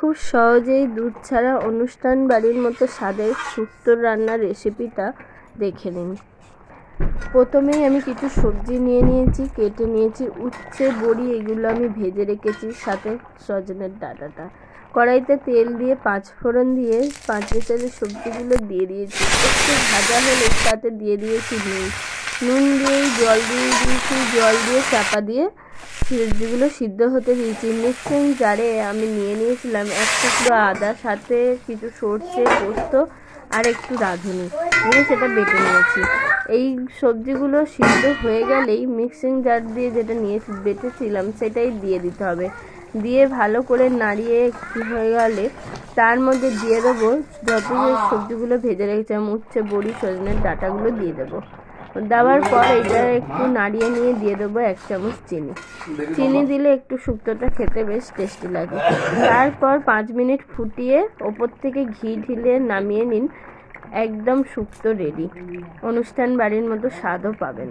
খুব সহজেই দুধ ছাড়া অনুষ্ঠান বাড়ির মতো স্বাদের শুক্তোর রান্নার রেসিপিটা দেখে নিন। প্রথমেই আমি কিছু সবজি নিয়ে নিয়েছি, কেটে নিয়েছি। উচ্ছে, বড়ি এগুলো আমি ভেজে রেখেছি, সাথে সজনের ডাঁটাটা। কড়াইতে তেল দিয়ে 5 ফোড়ন দিয়ে 5 মিশালের সবজিগুলো দিয়ে দিয়েছি। একটু ভাজা হলে তাতে দিয়ে দিয়েছি নুন দিয়েই জল দিয়ে দিয়েছি। জল দিয়ে চাপা দিয়ে সবজিগুলো সিদ্ধ হতে দিয়েছি। মিক্সিং জারে আমি নিয়ে নিয়েছিলাম 1 টুকরো আদা, সাথে কিছু সর্ষে, পোস্ত আর একটু রাঁধুনি দিয়ে সেটা বেটে নিয়েছি। এই সবজিগুলো সিদ্ধ হয়ে গেলেই মিক্সিং জার দিয়ে যেটা বেটেছিলাম সেটাই দিয়ে দিতে হবে। দিয়ে ভালো করে নাড়িয়ে হয়ে গেলে তার মধ্যে দিয়ে দেবো যত সবজিগুলো ভেজে রেখেছিলাম, উচ্ছে, বড়ি, সজনের ডাঁটাগুলো দিয়ে দেবো। দেওয়ার পর এটা একটু নাড়িয়ে নিয়ে দিয়ে দেবো 1 চামচ চিনি। চিনি দিলে একটু শুক্তোটা খেতে বেশ টেস্টি লাগে। তারপর 5 মিনিট ফুটিয়ে ওপর থেকে ঘি ঢেলে নামিয়ে নিন। একদম শুক্তো রেডি। অনুষ্ঠান বাড়ির মতো স্বাদও পাবেন।